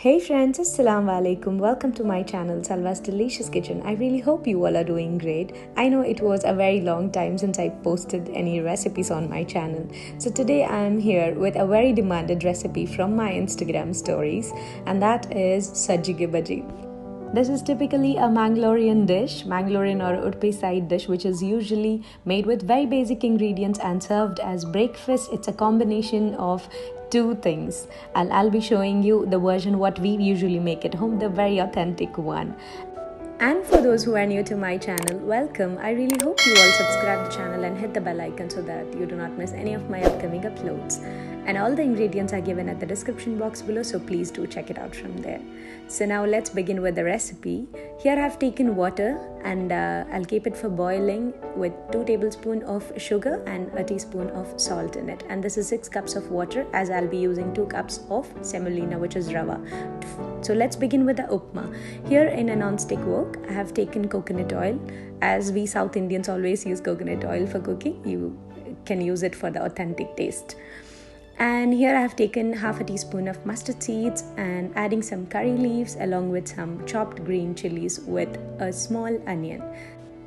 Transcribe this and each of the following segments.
Hey friends, Assalamu alaikum. Welcome to my channel Salwa's Delicious Kitchen. I really hope you all are doing great. I know it was a very long time since I posted any recipes on my channel. So today I am here with a very demanded recipe from my Instagram stories, and that is Sajjige Bajil. This is typically a Mangalorean dish, Mangalorean or Urpe side dish, which is usually made with very basic ingredients and served as breakfast. It's a combination of two things, and I'll be showing you the version what we usually make at home, the very authentic one. And for those who are new to my channel, welcome. I really hope you all subscribe to the channel and hit the bell icon so that you do not miss any of my upcoming uploads. And all the ingredients are given at the description box below, so please do check it out from there. So now let's begin with the recipe. Here I have taken water and I'll keep it for boiling with 2 tablespoons of sugar and a teaspoon of salt in it. And this is 6 cups of water, as I'll be using 2 cups of Semolina, which is rava. So let's begin with the upma. Here in a non-stick wok, I have taken coconut oil. As we South Indians always use coconut oil for cooking, you can use it for the authentic taste. And here I have taken half a teaspoon of mustard seeds and adding some curry leaves along with some chopped green chilies with a small onion.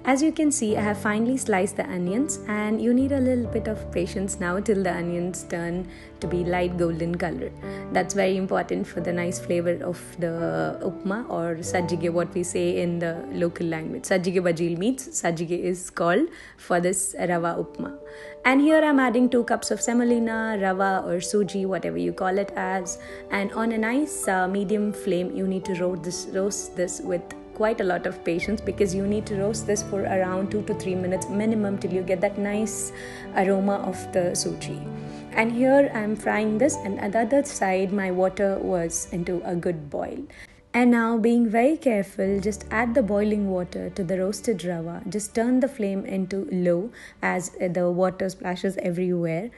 As you can see, I have finely sliced the onions, and you need a little bit of patience now till the onions turn to be light golden color. That's very important for the nice flavor of the upma or sajjige, what we say in the local language. Sajjige Bajil means sajjige is called for this rava upma. And here I'm adding 2 cups of semolina, rava or Sooji, whatever you call it as. And on a nice medium flame, you need to roast this with quite a lot of patience, because you need to roast this for around 2 to 3 minutes minimum till you get that nice aroma of the Sooji. And here I'm frying this, and at the other side my water was into a good boil. And now, being very careful, just add the boiling water to the roasted rava. Just turn the flame into low as the water splashes everywhere,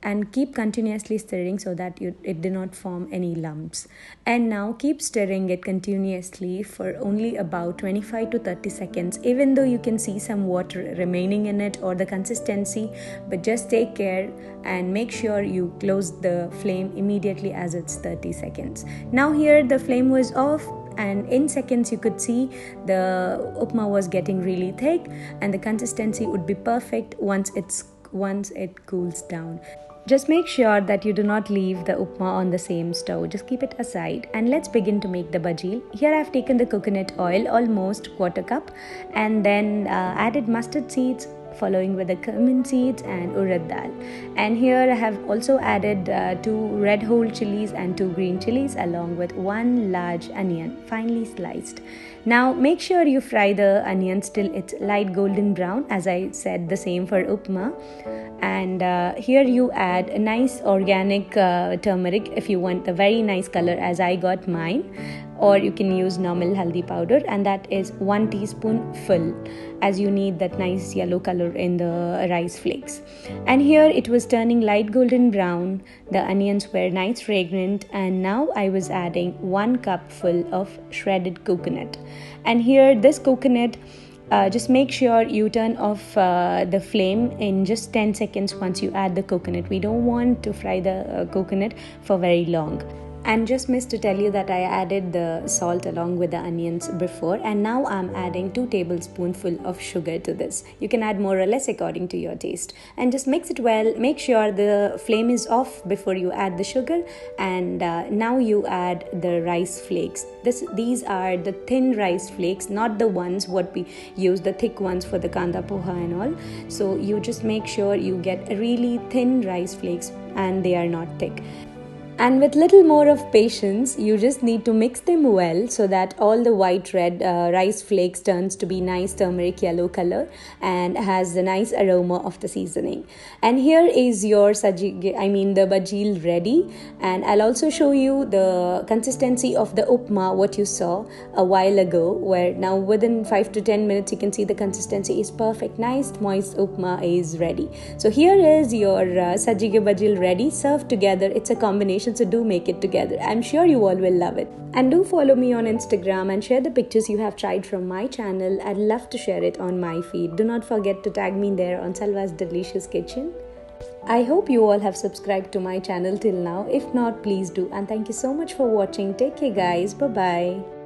and keep continuously stirring so that it do not form any lumps. And now keep stirring it continuously for only about 25 to 30 seconds, even though you can see some water remaining in it or the consistency, but just take care and make sure you close the flame immediately as it's 30 seconds. Now here the flame was off, and in seconds you could see the upma was getting really thick, and the consistency would be perfect once it cools down. Just make sure that you do not leave the upma on the same stove. Just keep it aside, and let's begin to make the bajeel. Here I have taken the coconut oil, almost 1/4 cup, and then added mustard seeds, following with the cumin seeds and urad dal. And here I have also added 2 red whole chilies and 2 green chilies along with 1 large onion finely sliced. Now make sure you fry the onions till it's light golden brown, as I said the same for upma. And here you add a nice organic turmeric if you want the very nice color, as I got mine, or you can use normal haldi powder, and that is 1 teaspoon full, as you need that nice yellow color in the rice flakes. And here it was turning light golden brown, the onions were nice fragrant, and now I was adding 1 cup full of shredded coconut. And here this coconut, just make sure you turn off the flame in just 10 seconds once you add the coconut. We don't want to fry the coconut for very long. And just missed to tell you that I added the salt along with the onions before, and now I'm adding 2 tablespoonfuls of sugar to this. You can add more or less according to your taste, and just mix it well. Make sure the flame is off before you add the sugar. And now you add the rice flakes. These are the thin rice flakes, not the ones what we use, the thick ones for the kanda poha and all. So you just make sure you get really thin rice flakes and they are not thick. And with little more of patience, you just need to mix them well so that all the white red rice flakes turns to be nice turmeric yellow color and has the nice aroma of the seasoning. And here is your the bajeel ready. And I'll also show you the consistency of the upma, what you saw a while ago, where now within 5 to 10 minutes you can see the consistency is perfect. Nice moist upma is ready. So here is your sajjige bajeel ready, served together. It's a combination, so do make it together. I'm sure you all will love it. And do follow me on Instagram and share the pictures you have tried from my channel. I'd love to share it on my feed. Do not forget to tag me there on Salwa's Delicious Kitchen. I hope you all have subscribed to my channel till now. If not, please do. And thank you so much for watching. Take care, guys. Bye bye.